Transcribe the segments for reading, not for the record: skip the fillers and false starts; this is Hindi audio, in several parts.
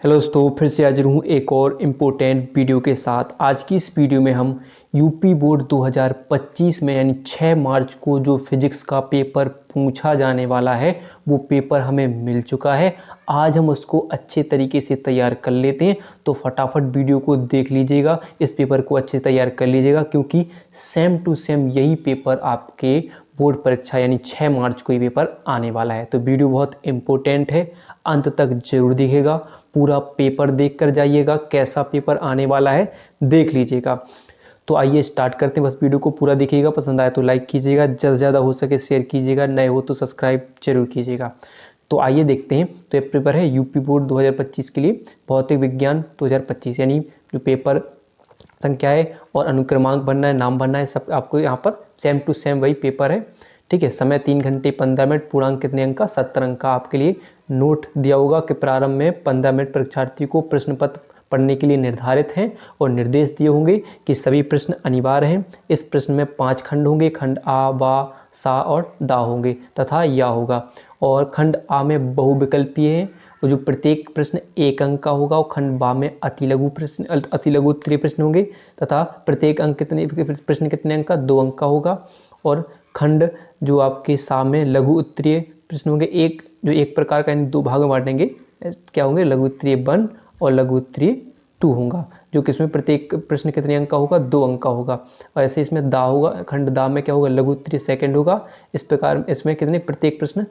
हेलो दोस्तों, फिर से हाजिर हूँ एक और इम्पोर्टेंट वीडियो के साथ। आज की इस वीडियो में हम यूपी बोर्ड 2025 में यानी 6 मार्च को जो फिजिक्स का पेपर पूछा जाने वाला है वो पेपर हमें मिल चुका है। आज हम उसको अच्छे तरीके से तैयार कर लेते हैं, तो फटाफट वीडियो को देख लीजिएगा, इस पेपर को अच्छे से तैयार कर लीजिएगा क्योंकि सेम टू सेम यही पेपर आपके बोर्ड परीक्षा यानी 6 मार्च को ये पेपर आने वाला है। तो वीडियो बहुत इम्पोर्टेंट है, अंत तक जरूर दिखेगा। पूरा पेपर देख कर जाइएगा, कैसा पेपर आने वाला है देख लीजिएगा। तो आइए स्टार्ट करते हैं। बस वीडियो को पूरा देखिएगा, पसंद आए तो लाइक कीजिएगा, ज़्यादा से ज़्यादा हो सके शेयर कीजिएगा, नए हो तो सब्सक्राइब जरूर कीजिएगा। तो आइए देखते हैं। तो ये पेपर है यूपी बोर्ड 2025 के लिए भौतिक विज्ञान 2025, यानी जो पेपर संख्याएं और अनुक्रमांक भरना है, नाम भरना है, सब आपको यहाँ पर सेम टू सेम वही पेपर है। ठीक है। समय 3 घंटे 15 मिनट। पूर्णांक कितने अंक का? 70 अंक का। आपके लिए नोट दिया होगा कि प्रारंभ में 15 मिनट परीक्षार्थी को प्रश्न पत्र पढ़ने के लिए निर्धारित हैं और निर्देश दिए होंगे कि सभी प्रश्न अनिवार्य हैं। इस प्रश्न में 5 खंड होंगे, खंड आ, बा, सा और दा होंगे तथा या होगा। और खंड आ में बहुविकल्पीय है और जो प्रत्येक प्रश्न 1 अंक का होगा, और खंड बा में अति लघु उत्तरीय प्रश्न होंगे तथा प्रत्येक अंक कितने प्रश्न कितने अंक का? 2 अंक का होगा। और खंड जो आपके सा में लघु उत्तरीय प्रश्न होंगे, एक जो एक प्रकार का, इन 2 भाग में बांटेंगे। क्या होंगे? लघु उत्तरीय 1 और लघु उत्तरीय 2 होगा, जो कि इसमें प्रत्येक प्रश्न कितने अंक का होगा? 2 अंक का होगा। और ऐसे इसमें दा होगा, खंड दा में क्या होगा? लघु उत्तरीय सेकंड होगा। इस प्रकार इसमें कितने प्रत्येक प्रश्न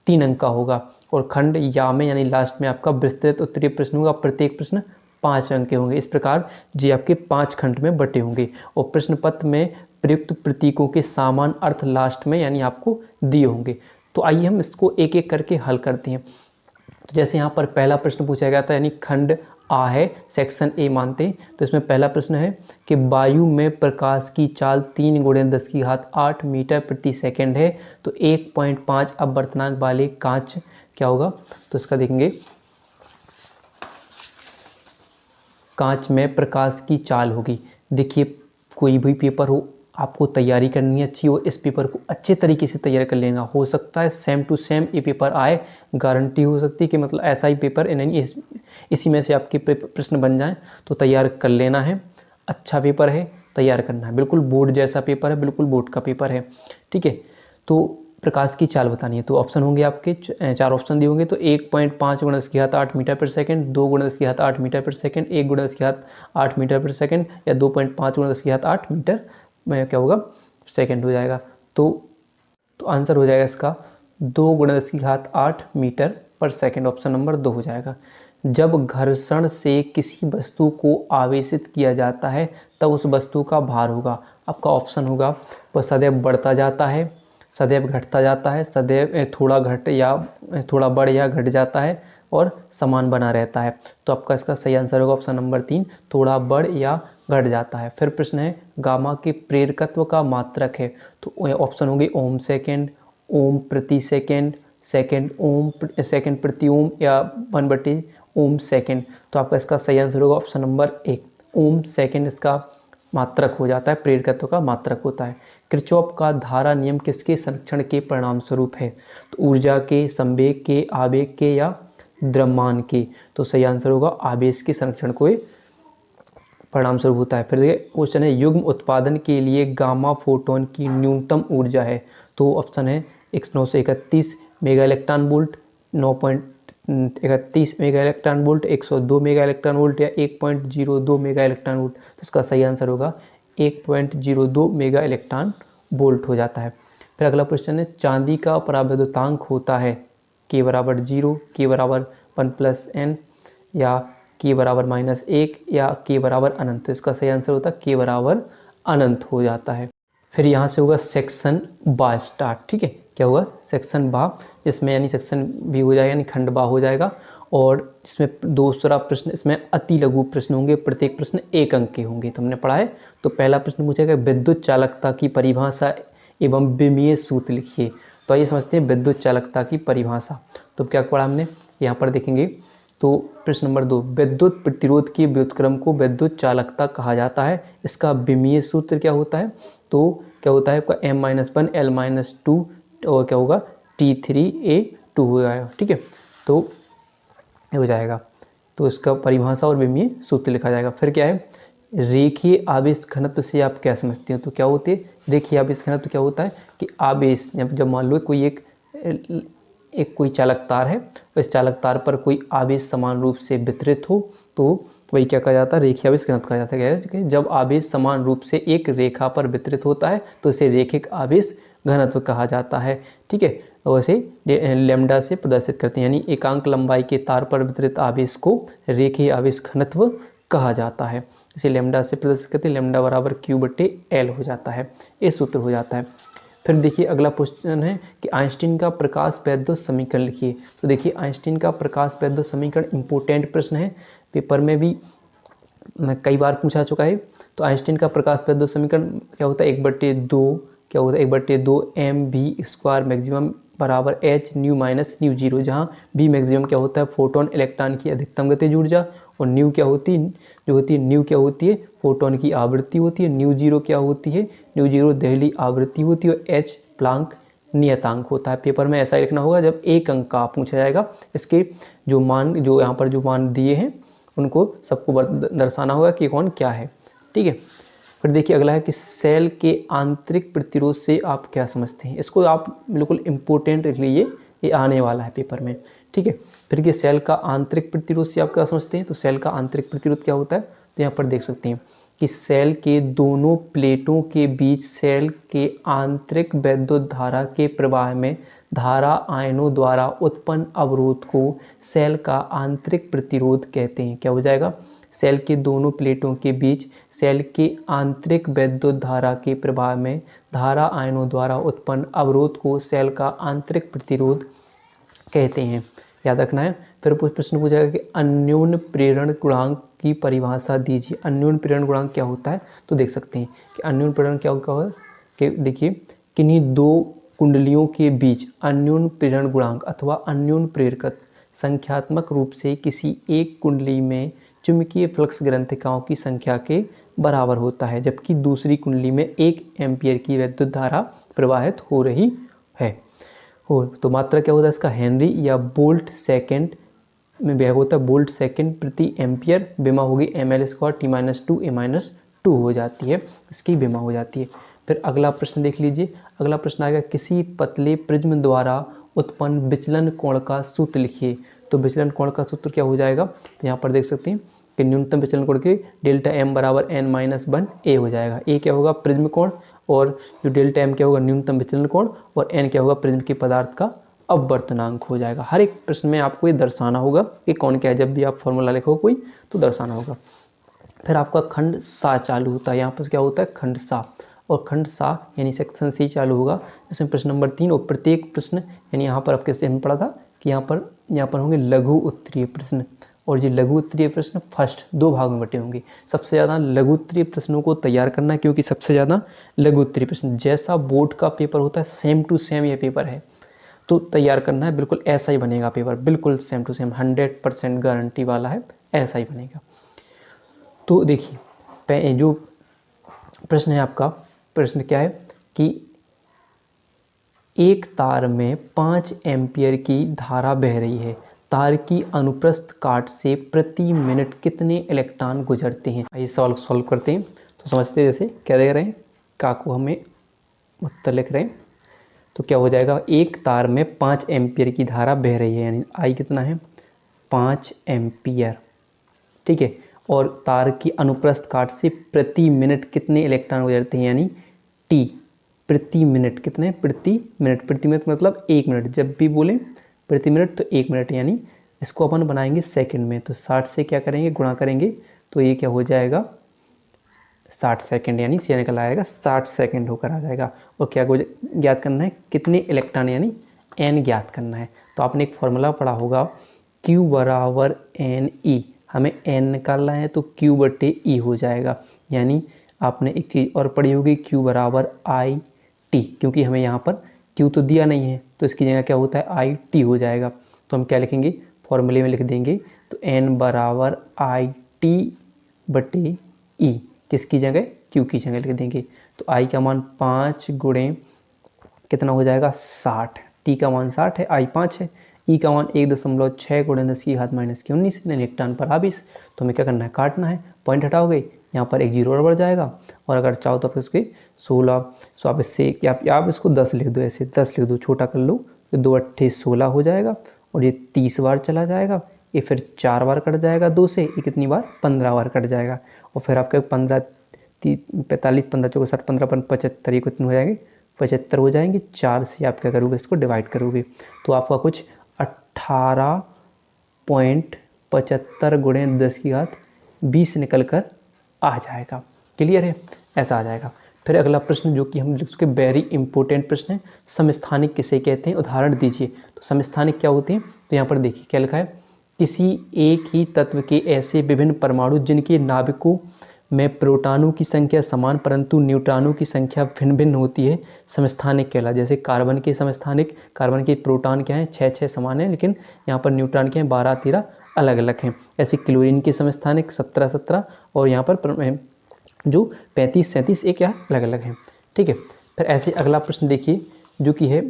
3 अंक का होगा। और खंड या में यानी लास्ट में आपका विस्तृत उत्तरीय प्रश्न होगा, प्रत्येक प्रश्न 5 अंक के होंगे। इस प्रकार जी आपके 5 खंड में बटे होंगे और प्रश्न पत्र में प्रयुक्त प्रतीकों के समान अर्थ लास्ट में यानी आपको दिए होंगे। तो आइए हम इसको एक एक करके हल करते हैं। तो जैसे यहाँ पर पहला प्रश्न पूछा गया था, यानी खंड आ है, सेक्शन ए मानते हैं। तो इसमें पहला प्रश्न है कि वायु में प्रकाश की चाल 3 × 10⁸ मीटर प्रति सेकंड है, तो 1.5 अपवर्तनांक वाले कांच क्या होगा? तो इसका देखेंगे, कांच में प्रकाश की चाल होगी। देखिए, कोई भी पेपर हो, आपको तैयारी करनी अच्छी हो, इस पेपर को अच्छे तरीके से तैयार कर लेना। हो सकता है सेम टू सेम ये पेपर आए, गारंटी हो सकती है कि मतलब ऐसा ही पेपर नहीं, इसी में से आपके प्रश्न बन जाएं। तो तैयार कर लेना है, अच्छा पेपर है, तैयार करना है। बिल्कुल बोर्ड जैसा पेपर है, बिल्कुल बोर्ड का पेपर है। ठीक है। तो प्रकाश की चाल बतानी है, तो ऑप्शन होंगे आपके 4 ऑप्शन दिए होंगे। तो 1.5 × 10⁸ मीटर पर सेकंड, 2 × 10⁸ मीटर पर सेकंड, 1 × 10⁸ मीटर पर सेकंड, या 2.5 × 10⁸ मीटर में क्या होगा? सेकंड हो जाएगा। तो आंसर हो जाएगा इसका 2 × 10⁸ मीटर पर सेकंड। ऑप्शन नंबर 2 हो जाएगा। जब घर्षण से किसी वस्तु को आवेशित किया जाता है तब उस वस्तु का भार होगा। आपका ऑप्शन होगा वह सदैव बढ़ता जाता है, सदैव घटता जाता है, सदैव थोड़ा घट या थोड़ा बढ़ या घट जाता है और समान बना रहता है। तो आपका इसका सही आंसर होगा ऑप्शन नंबर 3, थोड़ा बढ़ या घट जाता है। फिर प्रश्न है गामा के प्रेरकत्व का मात्रक है, तो ऑप्शन होंगे ओम सेकेंड, ओम प्रति सेकेंड, सेकेंड ओम, सेकेंड प्रति ओम, या 1/ओम सेकेंड। तो आपका इसका सही आंसर होगा ऑप्शन नंबर 1, ओम सेकेंड इसका मात्रक हो जाता है, प्रेरकत्व का मात्रक होता है। किरचॉफ का धारा नियम किसके संरक्षण के परिणाम स्वरूप है? तो ऊर्जा के, संवेग के, आवेग के, या द्रव्यमान के। तो सही आंसर होगा आवेश के संरक्षण को परिणाम स्वरूप होता है। फिर क्वेश्चन है युग्म उत्पादन के लिए गामा फोटोन की न्यूनतम ऊर्जा है। तो ऑप्शन है 931 mega electron volt, 9.31 mega electron volt, 102 mega electron volt, या 1.02 मेगा इलेक्ट्रॉन वोल्ट। तो इसका सही आंसर होगा 1.02 मेगा इलेक्ट्रॉन वोल्ट हो जाता है। फिर अगला क्वेश्चन है चांदी का परावैद्युतांक होता है K = 0, K = 1+n, या K = -1, या K = अनंत। तो इसका सही आंसर होता है K = अनंत हो जाता है। फिर यहाँ से होगा सेक्शन बा स्टार्ट। ठीक है, क्या होगा? सेक्शन बा, जिसमें यानी सेक्शन बी हो जाएगा, यानी खंड बा हो जाएगा। और इसमें दूसरा प्रश्न, इसमें अति लघु प्रश्न होंगे, प्रत्येक प्रश्न 1 अंक के होंगे। तो हमने पढ़ा है। तो पहला प्रश्न पूछेगा विद्युत चालकता की परिभाषा एवं विमीय सूत्र लिखिए। तो आइए समझते हैं विद्युत चालकता की परिभाषा। तो क्या पढ़ा हमने? यहाँ पर देखेंगे। तो प्रश्न नंबर 2, विद्युत प्रतिरोध के व्युत्क्रम को विद्युत चालकता कहा जाता है। इसका विमीय सूत्र क्या होता है? तो क्या होता है आपका M-1 L-2, और क्या होगा? T3A2 हो जाएगा। ठीक है, तो ये हो जाएगा। तो इसका परिभाषा और विमीय सूत्र लिखा जाएगा। फिर क्या है, रेखीय आवेश घनत्व से आप क्या समझते हैं? तो क्या होती है रेखीय आवेश घनत्व? क्या होता है कि आवेश जब मान लो कोई एक कोई चालक तार है, और इस चालक तार पर कोई आवेश समान रूप से वितरित हो तो वही क्या कहा जाता है, रेखीय आवेश घनत्व कहा जाता है। कि जब आवेश समान रूप से एक रेखा पर वितरित होता है तो इसे रैखिक आवेश घनत्व कहा जाता है। ठीक है, और इसे लैम्डा से प्रदर्शित करते हैं, यानी एकांक लंबाई के तार पर वितरित आवेश को रेखीय आवेश घनत्व कहा जाता है। इसे लैम्डा से प्रदर्शित करते हैं, लैम्डा बराबर Q/L हो जाता है, ये सूत्र हो जाता है। फिर देखिए अगला क्वेश्चन है कि आइंस्टीन का प्रकाश वैद्युत समीकरण लिखिए। तो देखिए आइंस्टीन का प्रकाश वैद्युत समीकरण इंपॉर्टेंट प्रश्न है, पेपर में भी कई बार पूछा चुका है। तो आइंस्टीन का प्रकाश वैद्युत समीकरण क्या होता है, 1/2 क्या होता है, 1/2 mv² मैक्सिमम बराबर h new minus mu zero, जहाँ v मैक्सिमम क्या होता है, फोटोन इलेक्ट्रॉन की अधिकतम गतिज ऊर्जा, और न्यू क्या होती है, जो होती है न्यू क्या होती है, फोटोन की आवृत्ति होती है, न्यू जीरो क्या होती है, न्यू जीरो दहली आवृत्ति होती है, और h प्लांक नियतांक होता है। पेपर में ऐसा लिखना होगा जब एक अंक का पूछा जाएगा, इसके जो मान, जो यहाँ पर जो मान दिए हैं उनको सबको दर्शाना होगा कि कौन क्या है। ठीक है, फिर देखिए अगला है कि सेल के आंतरिक प्रतिरोध से आप क्या समझते हैं? इसको आप बिल्कुल इम्पोर्टेंट रख लीजिए, ये आने वाला है पेपर में। ठीक है, फिर कि सेल का आंतरिक प्रतिरोध से आप क्या समझते हैं? तो सेल का आंतरिक प्रतिरोध क्या होता है, तो यहाँ पर देख सकते हैं कि सेल के दोनों प्लेटों के बीच सेल के आंतरिक वैद्युत धारा के प्रवाह में धारा आयनों द्वारा उत्पन्न अवरोध को सेल का आंतरिक प्रतिरोध कहते हैं। क्या हो जाएगा, सेल के दोनों प्लेटों के बीच सेल के आंतरिक वैद्युत धारा के प्रवाह में धारा आयनों द्वारा उत्पन्न अवरोध को सेल का आंतरिक प्रतिरोध कहते हैं, याद रखना है। फिर प्रश्न पूछा कि अन्योन्य प्रेरण गुणांक की परिभाषा दीजिए। अन्योन्य प्रेरण गुणांक क्या होता है? तो देख सकते हैं कि अन्योन्य प्रेरण क्या होगा कि देखिए किन्हीं दो कुंडलियों के बीच अन्योन्य प्रेरण गुणांक अथवा अन्योन्य प्रेरकत्व संख्यात्मक रूप से किसी एक कुंडली में चुंबकीय फ्लक्स ग्रंथिकाओं की संख्या के बराबर होता है, जबकि दूसरी कुंडली में 1 एम्पीयर की विद्युत धारा प्रवाहित हो रही है। तो मात्रा क्या होता है इसका, हेनरी या वोल्ट सेकेंड में व्यय होता है, वोल्ट सेकेंड प्रति एम्पियर। विमा होगी ml² T-2 हो जाती है, इसकी विमा हो जाती है। फिर अगला प्रश्न देख लीजिए, अगला प्रश्न आएगा किसी पतले प्रिज्म द्वारा उत्पन्न विचलन कोण का सूत्र लिखिए। तो विचलन कोण का सूत्र क्या हो जाएगा, तो यहाँ पर देख सकते हैं कि न्यूनतम विचलन कोण के डेल्टा m बराबर n-1 a हो जाएगा। a क्या होगा, प्रिज्म कोण, और जो डेल्टा m क्या होगा, न्यूनतम विचलन कोण, और n क्या होगा, प्रिज्म के पदार्थ का अपवर्तनांक हो जाएगा। हर एक प्रश्न में आपको ये दर्शाना होगा कि कौन क्या है, जब भी आप फॉर्मूला लिखो कोई तो दर्शाना होगा। फिर आपका खंड सा चालू होता है, यहाँ पर क्या होता है, खंड सा, और खंड सा यानी सेक्शन सी चालू होगा, इसमें प्रश्न नंबर 3, और प्रत्येक प्रश्न यानी यहाँ पर आपके से पढ़ा था कि यहाँ पर होंगे लघु उत्तरीय प्रश्न, और ये लघु उत्तरीय प्रश्न फर्स्ट 2 भाग में बटे होंगे। सबसे ज़्यादा लघु उत्तरीय प्रश्नों को तैयार करना, क्योंकि सबसे ज़्यादा लघु उत्तरीय प्रश्न जैसा बोर्ड का पेपर होता है सेम टू सेम ये पेपर है, तो तैयार करना है, बिल्कुल ऐसा ही बनेगा पेपर, बिल्कुल सेम टू सेम 100% गारंटी वाला है, ऐसा ही बनेगा। तो देखिए जो प्रश्न है आपका, प्रश्न क्या है कि एक तार में 5 एम्पियर की धारा बह रही है, तार की अनुप्रस्थ काट से प्रति मिनट कितने इलेक्ट्रॉन गुजरते हैं? आइए सवाल सॉल्व करते हैं। तो समझते हैं, जैसे क्या दे रहे हैं, काकू हमें उत्तर लिख रहे हैं। तो क्या हो जाएगा, एक तार में 5 एम्पियर की धारा बह रही है, यानी आई कितना है, 5 एम्पियर। ठीक है, और तार की अनुप्रस्थ काट से प्रति मिनट कितने इलेक्ट्रॉन गुजरते हैं, यानी टी, प्रति मिनट कितने, प्रति मिनट मतलब 1 मिनट, जब भी बोलें प्रति मिनट तो 1 मिनट, यानी इसको अपन बनाएंगे सेकंड में, तो 60 से क्या करेंगे, गुणा करेंगे, तो ये क्या हो जाएगा 60 सेकंड, यानी से निकल आएगा 60 सेकंड होकर आ जाएगा। और क्या ज्ञात करना है, कितने इलेक्ट्रॉन यानी n ज्ञात करना है। तो आपने एक फॉर्मूला पढ़ा होगा Q बराबर NE, हमें n निकालना है तो Q/E हो जाएगा, यानी आपने एक चीज़ और पढ़ी होगी Q बराबर IT, क्योंकि हमें यहाँ पर Q तो दिया नहीं है तो इसकी जगह क्या होता है IT हो जाएगा। तो हम क्या लिखेंगे, फॉर्मूले में लिख देंगे, तो n बराबर IT/E, किसकी जगह, Q की जगह लिख देंगे। तो I का मान 5 गुणे कितना हो जाएगा 60, T का मान 60 है, I 5 है, ई का मान 1.6 गुणे 10 की घात माइनस की 19 यानी 1 टन पर आबिस। तो हमें क्या करना है, काटना है, पॉइंट हटाओगे, यहाँ पर एक जीरो और बढ़ जाएगा, और अगर चाहो तो आप इसके 16, सो आप इससे आप इसको 10 लिख दो, ऐसे 10 लिख दो, छोटा कर लो, तो 2 अट्ठे 16 हो जाएगा, और ये 30 बार चला जाएगा, ये फिर 4 बार कट जाएगा 2 से, ये कितनी बार 15 बार कट जाएगा, और फिर आपके 15 45 15 चौके 60 15 75, ये कितने हो जाएंगे, 75 हो जाएंगे। 4 से आप क्या करोगे, इसको डिवाइड करोगे, तो आपका कुछ 18.75 गुणे 10 की घात 20 निकल कर आ जाएगा। क्लियर है, ऐसा आ जाएगा। फिर अगला प्रश्न जो कि हम उसके वेरी इंपॉर्टेंट प्रश्न है, समस्थानिक किसे कहते हैं, उदाहरण दीजिए। तो समस्थानिक क्या होते हैं, तो यहाँ पर देखिए क्या लिखा है, किसी एक ही तत्व के ऐसे विभिन्न परमाणु जिनके नाभिकों में प्रोटॉनों की संख्या समान परंतु न्यूट्रॉनों की संख्या भिन्न भिन्न होती है, समस्थानिक कहला। जैसे कार्बन के समस्थानिक, कार्बन के प्रोटॉन क्या है, 6 समान है, लेकिन यहाँ पर न्यूट्रॉन क्या है, 12-13 अलग अलग हैं। ऐसे क्लोरीन के समस्थानिक 17-17, और यहाँ पर जो 35-37 एक या अलग अलग हैं। ठीक है, फिर ऐसे अगला प्रश्न देखिए जो कि है,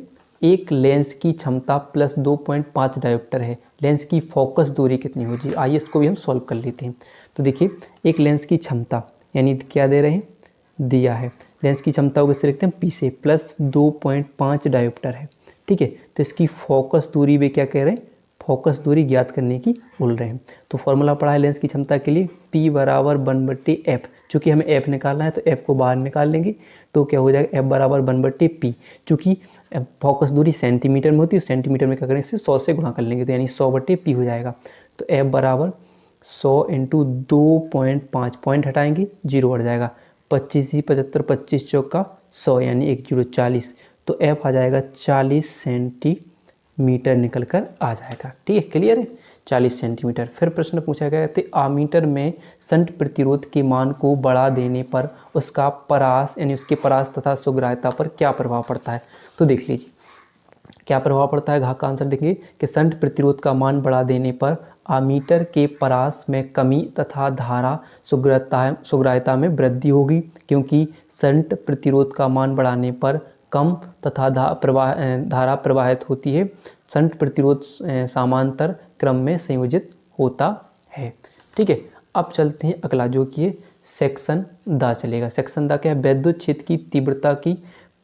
एक लेंस की क्षमता प्लस 2.5 डायोप्टर है, लेंस की फोकस दूरी कितनी होगी। आइए इसको भी हम सॉल्व कर लेते हैं। तो देखिए, एक लेंस की क्षमता यानी क्या दे रहे हैं, दिया है, लेंस की क्षमता को किससे लिखते हैं, पी से, प्लस 2.5 डायोप्टर है। ठीक है, तो इसकी फोकस दूरी वे क्या कह रहे हैं, फोकस दूरी ज्ञात करने की बोल रहे हैं। तो फॉर्मूला पढ़ा है लेंस की क्षमता के लिए, P बराबर 1/f, चूँकि हमें f निकालना है तो f को बाहर निकाल लेंगे, तो क्या हो जाएगा, f बराबर 1/p। चूँकि फोकस दूरी सेंटीमीटर में होती है, सेंटीमीटर में क्या करें, इससे 100 से गुणा कर लेंगे, तो यानी 100/p हो जाएगा। तो f बराबर 100 इंटू 2.5, पॉइंट हटाएंगे, जीरो बढ़ जाएगा, 25 ही 75, 25 चौका 100 यानी 1 जीरो 40, तो f आ जाएगा 40 सेंटीमीटर निकल कर आ जाएगा। ठीक है, क्लियर है, 40 सेंटीमीटर। फिर प्रश्न पूछा गया है, आमीटर में शंट प्रतिरोध के मान को बढ़ा देने पर उसका परास यानी उसके परास तथा सुग्राह्यता पर क्या प्रभाव पड़ता है। तो देख लीजिए क्या प्रभाव पड़ता है, घा का आंसर देखेंगे कि शंट प्रतिरोध का मान बढ़ा देने पर आमीटर के परास में कमी तथा धारा सुग्राह्यता में वृद्धि होगी, क्योंकि शंट प्रतिरोध का मान बढ़ाने पर कम तथा धारा प्रवाहित होती है। शंट प्रतिरोध समांतर क्रम में संयोजित होता है। ठीक है, अब चलते हैं अगला जो कि है सेक्शन दा चलेगा। सेक्शन दा क्या है, वैद्युत क्षेत्र की तीव्रता की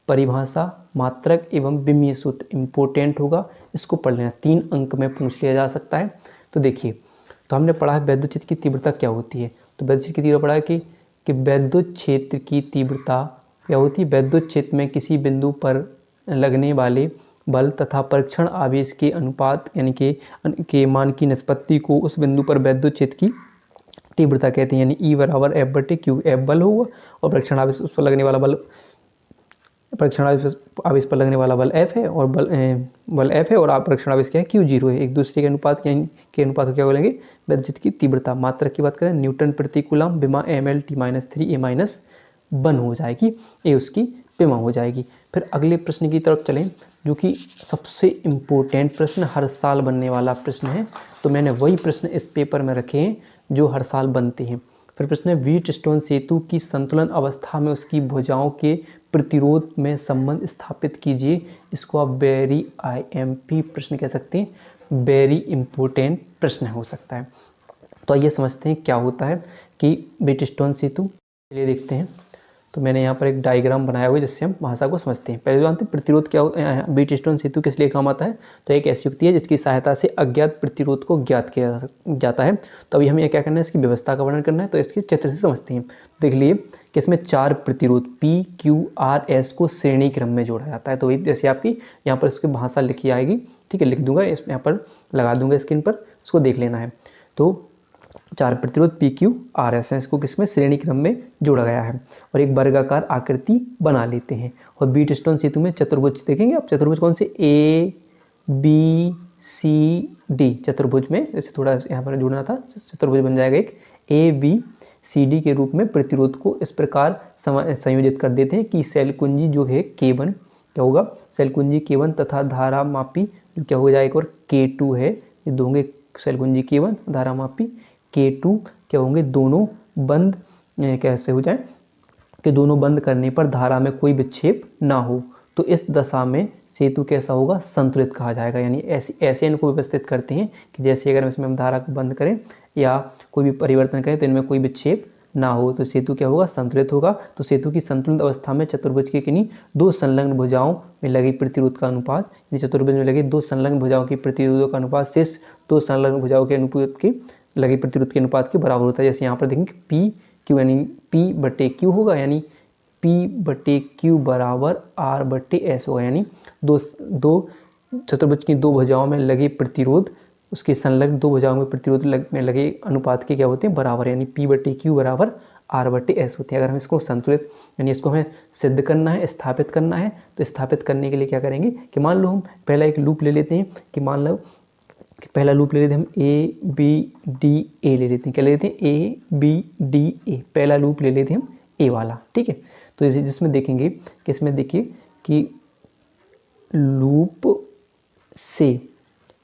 परिभाषा, मात्रक एवं विमीय सूत्र इंपॉर्टेंट होगा, इसको पढ़ लेना, 3 अंक में पूछ लिया जा सकता है। तो देखिए, तो हमने पढ़ा है वैद्युत क्षेत्र की तीव्रता क्या होती है। तो वैद्युत क्षेत्र की तीव्रता पढ़ा है कि वैद्युत क्षेत्र की तीव्रता क्या होती है, वैद्युत क्षेत्र में किसी बिंदु पर लगने वाले बल तथा परीक्षण आवेश के अनुपात यानी के मान की निष्पत्ति को उस बिंदु पर वैद्युत क्षेत्र की तीव्रता कहते हैं। यानी E बराबर F/Q, F बल होगा और परीक्षण आवेश उस पर लगने वाला बल, परीक्षण आवेश पर लगने वाला बल F है, और बल F है, और आप परीक्षण आवेश क्या है, Q0 है। एक दूसरे के अनुपात को क्या बोलेंगे, वैद्युत क्षेत्र की तीव्रता। मात्रक की बात करें, न्यूटन प्रति कूलम, विमा mL/T-3 A-1 हो जाएगी, ए उसकी विमा हो जाएगी। फिर अगले प्रश्न की तरफ चलें जो कि सबसे इम्पोर्टेंट प्रश्न, हर साल बनने वाला प्रश्न है। तो मैंने वही प्रश्न इस पेपर में रखे हैं जो हर साल बनते हैं। फिर प्रश्न है, व्हीटस्टोन सेतु की संतुलन अवस्था में उसकी भुजाओं के प्रतिरोध में संबंध स्थापित कीजिए। इसको आप वेरी IMP प्रश्न कह सकते हैं, वेरी इंपॉर्टेंट प्रश्न हो सकता है। तो आइए समझते हैं क्या होता है कि व्हीटस्टोन सेतु, चलिए देखते हैं। तो मैंने यहाँ पर एक डायग्राम बनाया हुआ है जिससे हम भाषा को समझते हैं। पहले जानते हैं प्रतिरोध क्या होता है, व्हीटस्टोन सेतु किस लिए काम आता है। तो एक ऐसी युक्ति है जिसकी सहायता से अज्ञात प्रतिरोध को ज्ञात किया जाता है। तो अभी हमें क्या करना है, इसकी व्यवस्था का वर्णन करना है, तो इसके चित्र से समझते हैं। देख लिए कि इसमें 4 प्रतिरोध P, Q, R, S को श्रेणी क्रम में जोड़ा जाता है। तो वही जैसे आपकी यहाँ पर इसकी भाषा लिखी आएगी, ठीक है, लिख दूंगा, इस यहाँ पर लगा दूंगा स्क्रीन पर, इसको देख लेना है। तो 4 प्रतिरोध P, Q, R, S हैं, इसको किसमें श्रेणी क्रम में जोड़ा गया है, और एक वर्गाकार आकृति बना लेते हैं। और व्हीटस्टोन सेतु में चतुर्भुज देखेंगे आप, चतुर्भुज कौन से, ABCD चतुर्भुज में, जैसे थोड़ा यहाँ पर जोड़ना था, चतुर्भुज बन जाएगा एक ABCD के रूप में प्रतिरोध को इस प्रकार संयोजित कर देते हैं कि सेल कुंजी जो है K1 क्या होगा, सेल कुंजी K1 तथा धारा मापी जो क्या हो जाएगा, और K2 है, ये दो होंगे सेल कुंजी K1, धारा मापी K2 क्या होंगे, दोनों बंद कैसे हो जाए कि दोनों बंद करने पर धारा में कोई विक्षेप ना हो। तो इस दशा में सेतु कैसा होगा, संतुलित कहा जाएगा। यानी ऐसे इनको व्यवस्थित करते हैं कि जैसे अगर इसमें हम धारा को बंद करें या कोई भी परिवर्तन करें तो इनमें कोई विक्षेप ना हो, तो सेतु क्या होगा, संतुलित होगा। तो सेतु की संतुलित अवस्था में चतुर्भुज की किन्हीं दो संलग्न भुजाओं में लगी प्रतिरोध का अनुपात, चतुर्भुज में लगे दो संलग्न भुजाओं की प्रतिरोध का अनुपात शेष दो संलग्न भुजाओं के अनुपात के लगी प्रतिरोध के अनुपात के बराबर होता है। जैसे यहाँ पर देखेंगे पी क्यू यानी पी बटे क्यू होगा, यानी पी बटे क्यू बराबर आर बटे एस होगा। यानी दो चतुर्भुज की दो भुजाओं में लगे प्रतिरोध उसके संलग्न दो भुजाओं में प्रतिरोध में लगे अनुपात के क्या होते हैं, बराबर, यानी पी बटे क्यू बराबर आर बटे एस होते हैं। अगर हम इसको संतुलित यानी इसको हमें सिद्ध करना है, स्थापित करना है, तो स्थापित करने के लिए क्या करेंगे कि मान लो हम पहला एक लूप ले लेते हैं कि मान लो कि पहला लूप ले लेते हैं हम ए बी डी ए ले लेते हैं। क्या ले लेते हैं, ए बी डी ए, पहला लूप ले लेते हैं हम ए वाला, ठीक है। तो जिसमें देखेंगे कि इसमें देखिए कि लूप से,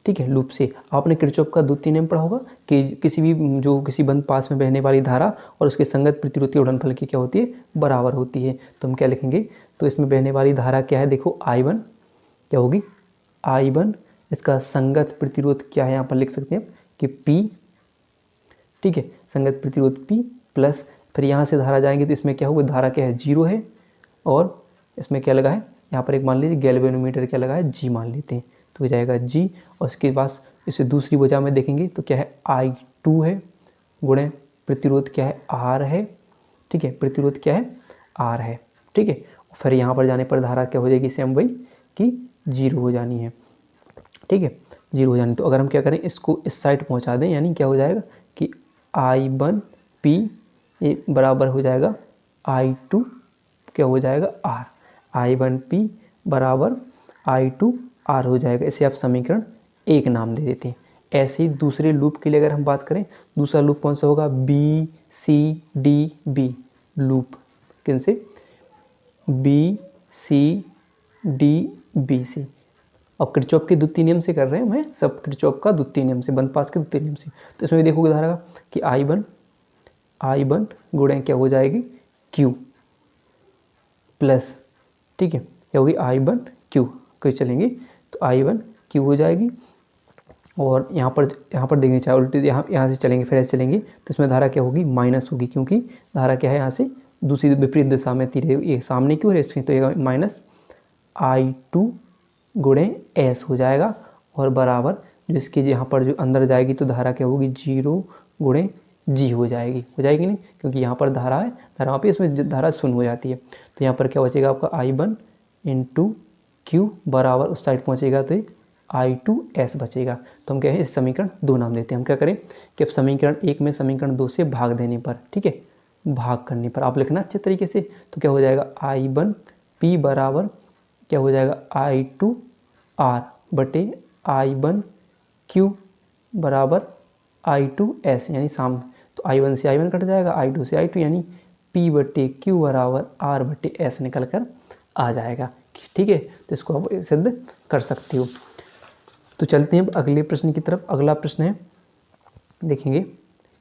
ठीक है, लूप से आपने किरचॉफ का द्वितीय नियम पढ़ा होगा कि किसी बंद पास में बहने वाली धारा और उसके संगत प्रतिरोध के गुणनफल की क्या होती है, बराबर होती है। तो हम क्या लिखेंगे, तो इसमें बहने वाली धारा क्या है, देखो I1 क्या होगी, I1 इसका संगत प्रतिरोध क्या है, यहाँ पर लिख सकते हैं कि P, ठीक है, संगत प्रतिरोध P प्लस फिर यहाँ से धारा जाएंगे तो इसमें क्या होगा, धारा क्या है, 0 है, और इसमें क्या लगा है, यहाँ पर एक मान लीजिए गैल्वेनोमीटर क्या लगा है, G मान लेते हैं, तो हो जाएगा G। और उसके बाद इसे दूसरी भुजा में देखेंगे तो क्या है, I2 है गुणे प्रतिरोध क्या है, R है, ठीक है, प्रतिरोध क्या है, R है, ठीक है। फिर यहाँ पर जाने पर धारा क्या हो जाएगी, सेम वही कि 0 हो जानी है, ठीक है, 0 हो जानी। तो अगर हम क्या करें, इसको इस साइड पहुँचा दें, यानी क्या हो जाएगा कि I1P ये बराबर हो जाएगा I2 क्या हो जाएगा, R, I1P बराबर I2 R हो जाएगा। इसे आप समीकरण 1 नाम दे देते हैं। ऐसे ही दूसरे लूप के लिए अगर हम बात करें, दूसरा लूप कौन सा होगा, B C D B loop, किन से, B C D B से। अब किरचॉफ के द्वितीय नियम से कर रहे हैं, मैं सब किरचॉफ का द्वितीय नियम से, बंद पास के द्वितीय नियम से। तो इसमें देखोगे धारा कि I1 गुणे क्या हो जाएगी, Q प्लस, ठीक है, क्या होगी, I1 Q कोई चलेंगे तो I1 Q हो जाएगी। और यहाँ पर देखेंगे चाहे उल्टी यहाँ से चलेंगे फिर ऐसे चलेंगे तो इसमें धारा क्या होगी, माइनस होगी, क्योंकि धारा क्या है, यहाँ से दूसरी विपरीत दिशा में तीर ये सामने क्यों है इसमें, तो ये माइनस I2 गुणे S हो जाएगा, और बराबर जो इसके यहाँ पर जो अंदर जाएगी तो धारा क्या होगी, 0 गुणे G हो जाएगी नहीं, क्योंकि यहाँ पर धारा है, धारा पे इसमें धारा शून्य हो जाती है। तो यहाँ पर क्या बचेगा आपका I1 इंटू Q बराबर उस साइड पहुँचेगा तो I2S बचेगा। तो हम क्या है, इस समीकरण 2 नाम देते हैं। हम क्या करें कि अब समीकरण 1 में समीकरण 2 से भाग देने पर, ठीक है, भाग करने पर आप लिखना अच्छे तरीके से, तो क्या हो जाएगा, I1P बराबर क्या हो जाएगा, I2R बटे I1Q बराबर I2S, यानी साम, तो I1 से I1 कट जाएगा, I2 से I2, यानी P बटे Q बराबर R बटे S निकल कर आ जाएगा, ठीक है। तो इसको आप सिद्ध कर सकते हो। तो चलते हैं अब अगले प्रश्न की तरफ। अगला प्रश्न है, देखेंगे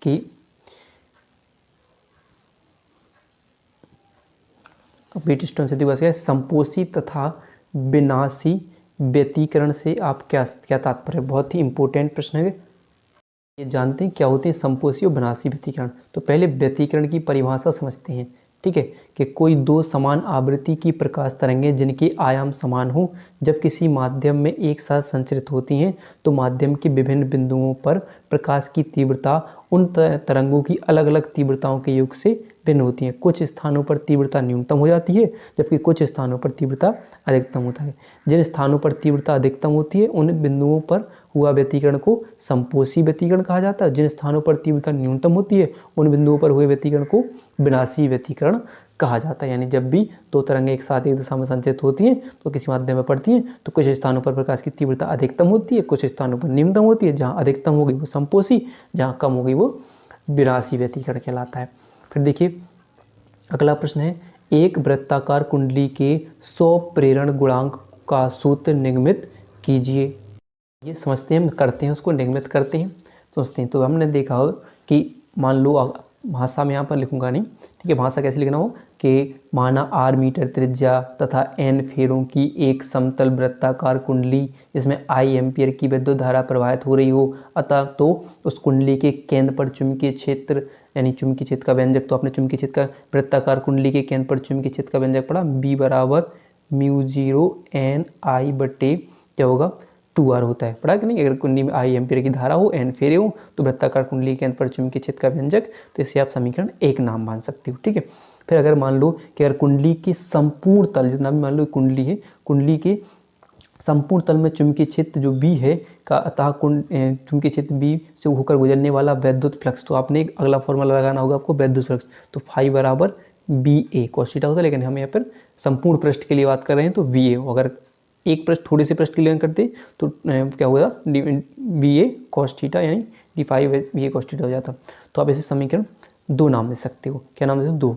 कि व्हीटस्टोन से दिवस है, संपोषी तथा विनाशी व्यतिकरण से आप क्या तात्पर्य। बहुत ही इंपॉर्टेंट प्रश्न है। ये जानते हैं क्या होते हैं संपोषी और विनाशी व्यतिकरण। तो पहले व्यतिकरण की परिभाषा समझते हैं, ठीक है, कि कोई दो समान आवृत्ति की प्रकाश तरंगें जिनके आयाम समान हो जब किसी माध्यम में एक साथ संचरित होती हैं तो माध्यम के विभिन्न बिंदुओं पर प्रकाश की तीव्रता उन तरंगों की अलग अलग तीव्रताओं के योग से भिन्न होती है। कुछ स्थानों पर तीव्रता न्यूनतम हो जाती है जबकि कुछ स्थानों पर तीव्रता अधिकतम होता है। जिन स्थानों पर तीव्रता अधिकतम होती है उन बिंदुओं पर हुआ व्यतिकरण को संपोषी व्यतिकरण कहा जाता है। जिन स्थानों पर तीव्रता न्यूनतम होती है उन बिंदुओं पर हुए व्यतिकरण को विनाशी व्यतिकरण कहा जाता है। यानी जब भी दो तरंगें एक साथ एक दिशा में संचरित होती हैं तो किसी माध्यम में पड़ती हैं तो कुछ स्थानों पर प्रकाश की तीव्रता अधिकतम होती है, कुछ स्थानों पर न्यूनतम होती है। जहाँ अधिकतम हो गई वो संपोषी, जहाँ कम हो गई वो विनाशी व्यतिकरण कहलाता है। फिर देखिए अगला प्रश्न है, एक वृत्ताकार कुंडली के 100 प्रेरण गुणांक का सूत्र निगमित कीजिए। ये समझते हैं, हम करते हैं, उसको निगमित करते हैं, सोचते हैं। तो हमने देखा हो कि मान लो भाषा में यहाँ पर लिखूंगा नहीं, ठीक है, भाषा कैसे लिखना हो के माना r मीटर त्रिज्या तथा n फेरों की एक समतल वृत्ताकार कुंडली जिसमें I एम्पीयर की विद्युत धारा प्रवाहित हो रही हो, अतः तो उस कुंडली के केंद्र पर चुंबकीय क्षेत्र यानी चुंबकीय क्षेत्र का व्यंजक, तो आपने चुंबकीय क्षेत्र का वृत्ताकार कुंडली के केंद्र पर चुंबकीय क्षेत्र का व्यंजक पढ़ा, B बराबर म्यू 0 n I बटे क्या होगा 2r होता है, पढ़ा कि नहीं। अगर कुंडली में I एम्पीयर की धारा हो, n फेरे हो, तो वृत्ताकार कुंडली के केंद्र पर चुंबकीय क्षेत्र का व्यंजक, तो इसे आप समीकरण 1 नाम मान सकते हो, ठीक है। फिर अगर मान लो कि अगर कुंडली के संपूर्ण तल, जितना भी मान लो कुंडली है, कुंडली के संपूर्ण तल में चुंबकीय क्षेत्र जो B है का अतः चुंबकीय क्षेत्र B से होकर गुजरने वाला वैद्युत फ्लक्स, तो आपने एक अगला फॉर्मूला लगाना होगा आपको वैद्युत फ्लक्स, तो फाई बराबर BA cos थीटा होता है, लेकिन हम यहाँ पर संपूर्ण पृष्ठ के लिए बात कर रहे हैं तो VA, अगर एक पृष्ठ थोड़े से पृष्ठ के लिए करते तो क्या होगा BA cos थीटा यानी d5 BA cos थीटा हो जाता। तो आप इसे समीकरण 2 नाम दे सकते हो, क्या नाम दे सकते हो 2,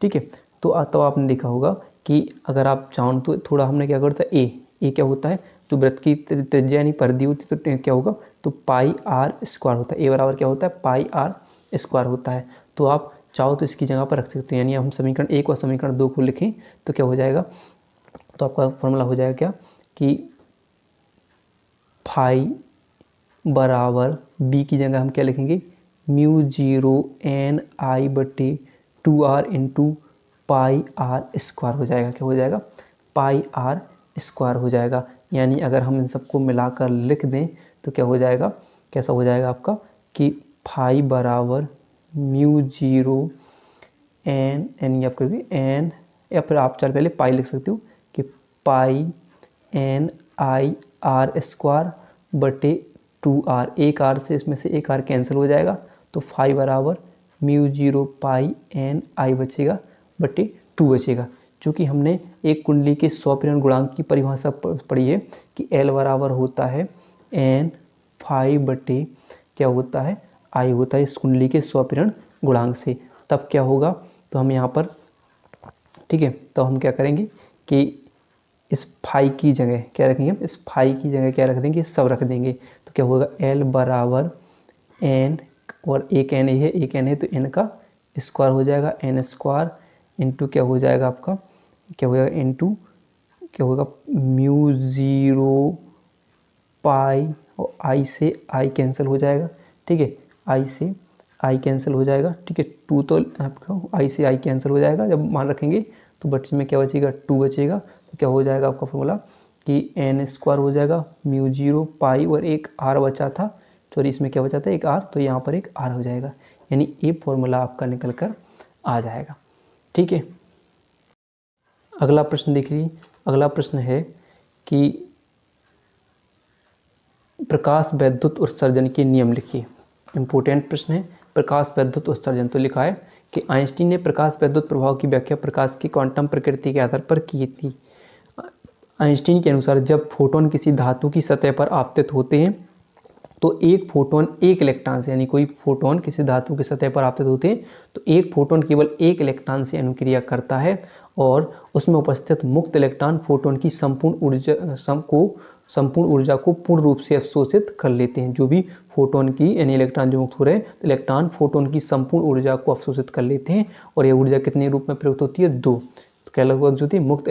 ठीक है। तो आपने देखा होगा कि अगर आप चाहो तो थोड़ा हमने क्या करता है ए क्या होता है, तो वृत्त की त्रिज्या यानी परिधि होती है तो क्या होगा, तो पाई आर स्क्वायर होता है, ए बराबर क्या होता है पाई आर स्क्वायर होता है। तो आप चाहो तो इसकी जगह पर रख सकते हैं, यानी हम समीकरण 1 और समीकरण 2 को लिखें तो क्या हो जाएगा, तो आपका फॉर्मूला हो जाएगा क्या कि फाई बराबर बी की जगह हम क्या लिखेंगे म्यू 0 n I बटे 2r into pi are square हो जाएगा, क्या हो जाएगा पाई आर स्क्वायर हो जाएगा। यानी अगर हम इन सबको मिलाकर लिख दें तो क्या हो जाएगा, कैसा हो जाएगा आपका कि फाई बराबर म्यू 0 n या फिर n, या फिर आप चल पहले पाई लिख सकते हो कि पाई n I r स्क्वायर बटे 2r, एक r से इसमें से एक r कैंसिल हो जाएगा, तो फाई बराबर म्यू 0 पाई n I बचेगा बटे 2 बचेगा। चूँकि हमने एक कुंडली के स्वप्रेरण गुणांक की परिभाषा पढ़ी है कि L बराबर होता है n फाई बटे क्या होता है I होता है इस कुंडली के स्वप्रेरण गुणांक से, तब क्या होगा, तो हम यहाँ पर ठीक है, तो हम क्या करेंगे कि इस फाई की जगह क्या रखेंगे, हम इस फाई की जगह क्या रख देंगे, सब रख देंगे, तो क्या होगा L बराबर n और एक n है, एक n है तो n का स्क्वायर हो जाएगा, n स्क्वायर इंटू क्या हो जाएगा आपका, क्या हो जाएगा इंटू क्या होगा म्यू 0 पाई और I से I कैंसिल हो जाएगा, ठीक है, I से I कैंसिल हो जाएगा, ठीक है, 2 तो आपका I से I कैंसिल हो जाएगा, जब मान रखेंगे तो बच्चे में क्या बचेगा 2 बचेगा, तो क्या हो जाएगा आपका फॉर्मूला कि n स्क्वायर हो जाएगा म्यू 0 पाई और एक r बचा था, सॉरी इसमें क्या बचा था एक r, तो यहाँ पर एक r हो जाएगा, यानी ये फॉर्मूला आपका निकल कर आ जाएगा, ठीक है। अगला प्रश्न देख लीजिए, अगला प्रश्न है कि प्रकाश वैद्युत उत्सर्जन के नियम लिखिए। इंपॉर्टेंट प्रश्न है, प्रकाश वैद्युत उत्सर्जन, तो लिखा है कि आइंस्टीन ने प्रकाश वैद्युत प्रभाव की व्याख्या प्रकाश की क्वांटम प्रकृति के आधार पर की थी। आइंस्टीन के अनुसार जब फोटोन किसी धातु की सतह पर आपतित होते हैं तो एक फोटोन एक इलेक्ट्रॉन से, यानी कोई फोटोन किसी धातु की सतह पर आपतित होते हैं तो एक फोटोन केवल एक इलेक्ट्रॉन से अनुक्रिया करता है और उसमें उपस्थित मुक्त इलेक्ट्रॉन फोटोन की संपूर्ण ऊर्जा को पूर्ण रूप से अवशोषित कर लेते हैं। जो भी फोटोन की यानी इलेक्ट्रॉन जो मुक्त हो रहे हैं तो इलेक्ट्रॉन फोटोन की संपूर्ण ऊर्जा को अवशोषित कर लेते हैं, और यह ऊर्जा कितने रूप में प्रयुक्त होती है 2। तो क्या लगभग होती है मुक्त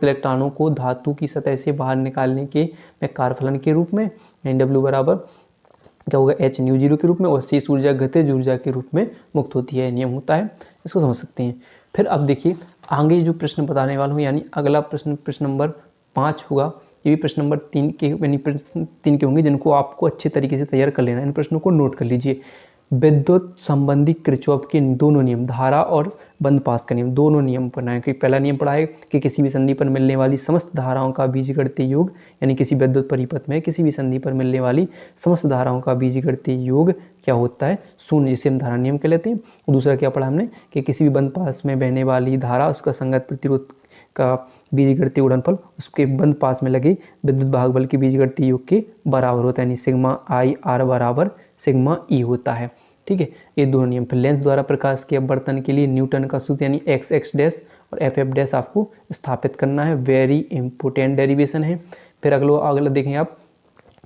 इलेक्ट्रॉनों को धातु की सतह से बाहर निकालने के में कार्यफलन के रूप में, यानी W बराबर क्या होगा H न्यू 0 के रूप में, और शेष ऊर्जा गतिज ऊर्जा के रूप में मुक्त होती है, नियम होता है, इसको समझ सकते हैं। फिर अब देखिए आगे जो प्रश्न बताने वाला हूँ, यानी अगला प्रश्न नंबर 5 होगा, ये भी प्रश्न नंबर 3 के यानी प्रश्न 3 के होंगे जिनको आपको अच्छे तरीके से तैयार कर लेना है। इन प्रश्नों को नोट कर लीजिए। विद्युत संबंधी किरचॉफ के दोनों नियम, धारा और बंद पास का नियम, दोनों नियम पढ़ना है। कि पहला नियम पढ़ा है कि किसी भी संधि पर मिलने वाली समस्त धाराओं का बीजगणितीय योग, यानी किसी विद्युत परिपथ में किसी भी संधि पर मिलने वाली समस्त धाराओं का बीजगणितीय योग क्या होता है शून्य, जिसे हम धारा नियम कह लेते हैं। दूसरा क्या पढ़ा हमने कि किसी भी बंद पास में बहने वाली धारा उसका संगत प्रतिरोध का बीजगणितीय गुणनफल उसके बंद पास में लगे विद्युत भागबल के बीजगणितीय योग के बराबर होता है, यानी सिग्मा आई आर बराबर सिग्मा ई होता है, ठीक है। ये दोनों नियम। फिर लेंस द्वारा प्रकाश के अपवर्तन के लिए न्यूटन का सूत्र यानी एक्स एक्स डैश और एफ एफ डैश आपको स्थापित करना है, वेरी इंपॉर्टेंट डेरिवेशन है। फिर अगला देखें आप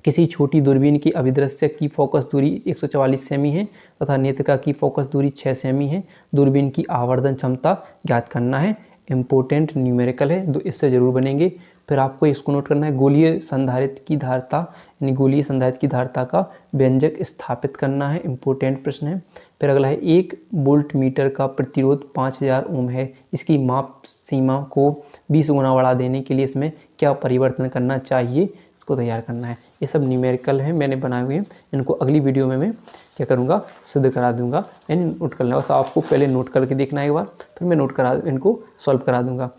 किसी छोटी दूरबीन की अभिदृश्य की फोकस दूरी 144 सेमी है तथा नेत्रिका की फोकस दूरी 6 सेमी है। दूरबीन की आवर्धन क्षमता ज्ञात करना है। इम्पोर्टेंट न्यूमेरिकल है, इससे जरूर बनेंगे। फिर आपको इसको नोट करना है, गोलीय संधारित्र की धारिता यानी गोलीय संधारित्र की धारिता का व्यंजक स्थापित करना है। इम्पोर्टेंट प्रश्न है। फिर अगला है, 1 वोल्ट मीटर का प्रतिरोध 5000 ओम है, इसकी माप सीमा को 20 गुना बढ़ा देने के लिए इसमें क्या परिवर्तन करना चाहिए, इसको तैयार करना है। ये सब न्यूमेरिकल है, मैंने बनाए हुए हैं। इनको अगली वीडियो में मैं क्या करूँगा, सिद्ध करा दूंगा। यानी नोट कर लेना, बस आपको पहले नोट करके देखना है एक बार, फिर मैं नोट करा इनको सॉल्व करा दूंगा।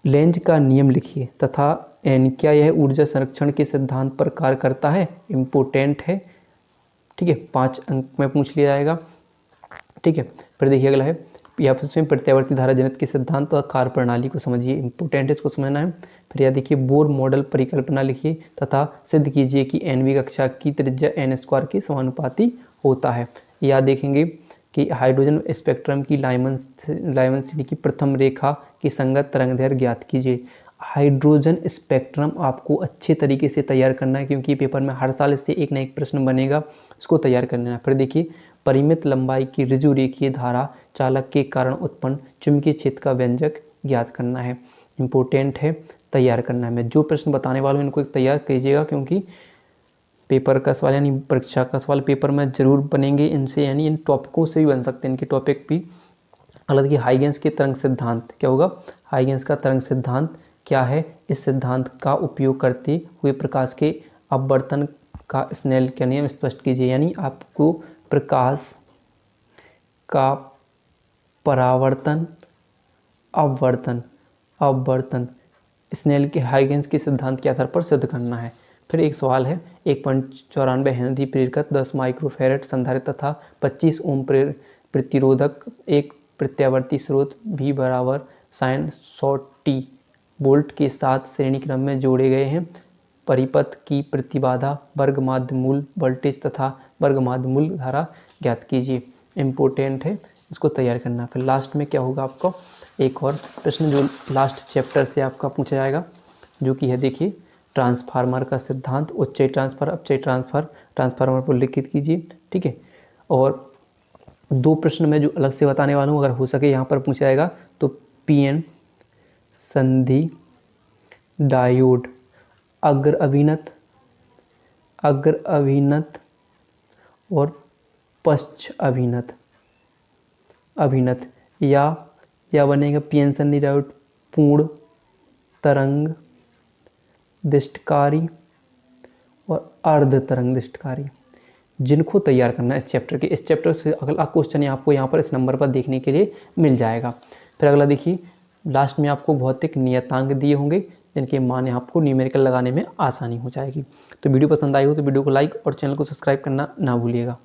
लेंज का नियम लिखिए तथा क्या यह ऊर्जा संरक्षण के सिद्धांत पर कार्य करता है। इम्पोर्टेंट है, ठीक है, 5 अंक में पूछ लिया जाएगा, ठीक है। फिर देखिए अगला है, या फिर प्रत्यावर्ती धारा जनित के सिद्धांत और कार्य प्रणाली को समझिए। इंपोर्टेंट है, इसको समझना है। फिर यह देखिए, बोर मॉडल परिकल्पना लिखिए तथा सिद्ध कीजिए कि एनवी कक्षा की त्रिज्या एन स्क्वायर के समानुपाती होता है। या देखेंगे कि हाइड्रोजन स्पेक्ट्रम की लाइमन श्रेणी की प्रथम रेखा की संगत तरंगदैर्घ्य ज्ञात कीजिए। हाइड्रोजन स्पेक्ट्रम आपको अच्छे तरीके से तैयार करना है, क्योंकि पेपर में हर साल इससे एक ना एक प्रश्न बनेगा, इसको तैयार करना है। फिर देखिए, परिमित लंबाई की ऋजु रेखीय धारा चालक के कारण उत्पन्न चुंबकीय क्षेत्र का व्यंजक ज्ञात करना है। इम्पोर्टेंट है, तैयार करना है। मैं जो प्रश्न बताने वाला हूँ इनको तैयार कीजिएगा, क्योंकि पेपर का सवाल यानी परीक्षा का सवाल पेपर में जरूर बनेंगे इनसे, यानी इन टॉपिकों से भी बन सकते हैं, इनके टॉपिक भी। अलग ही हाइगेंस के तरंग सिद्धांत क्या होगा, हाइगेंस का तरंग सिद्धांत क्या है, इस सिद्धांत का उपयोग करते हुए प्रकाश के अपवर्तन का स्नेल का नियम स्पष्ट कीजिए। यानी आपको प्रकाश का परावर्तन अपवर्तन अपवर्तन स्नेल के हाइगेंस के सिद्धांत के आधार पर सिद्ध करना है। फिर एक सवाल है, 1.94 हेनरी प्रेरकत्व 10 माइक्रोफैरड संधारित्र तथा 25 ओम प्रतिरोधक एक प्रत्यावर्ती स्रोत V बराबर साइन 100t वोल्ट के साथ श्रेणी क्रम में जोड़े गए हैं। परिपथ की प्रतिबाधा, वर्ग माध्य मूल वोल्टेज तथा वर्ग माध्य मूल धारा ज्ञात कीजिए। इम्पोर्टेंट है, इसको तैयार करना। फिर लास्ट में क्या होगा, आपको एक और प्रश्न जो लास्ट चैप्टर से आपका पूछा जाएगा, जो कि है देखिए, ट्रांसफार्मर का सिद्धांत, उच्चई ट्रांसफर अपचयी ट्रांसफर, ट्रांसफार्मर को लिखित कीजिए, ठीक है। और 2 प्रश्न मैं जो अलग से बताने वाला हूँ, अगर हो सके यहाँ पर पूछा जाएगा तो पीएन संधि डायोड अग्र अभिनत और पश्च अभिनत या बनेगा पीएन संधि डायोड पूर्ण तरंग दिष्टकारी और अर्ध तरंग दिष्टकारी, जिनको तैयार करना है इस चैप्टर से अगला क्वेश्चन आपको यहाँ पर इस नंबर पर देखने के लिए मिल जाएगा। फिर अगला देखिए, लास्ट में आपको भौतिक नियतांक दिए होंगे, जिनके मान आपको न्यूमेरिकल लगाने में आसानी हो जाएगी। तो वीडियो पसंद आई हो तो वीडियो को लाइक और चैनल को सब्सक्राइब करना ना भूलिएगा।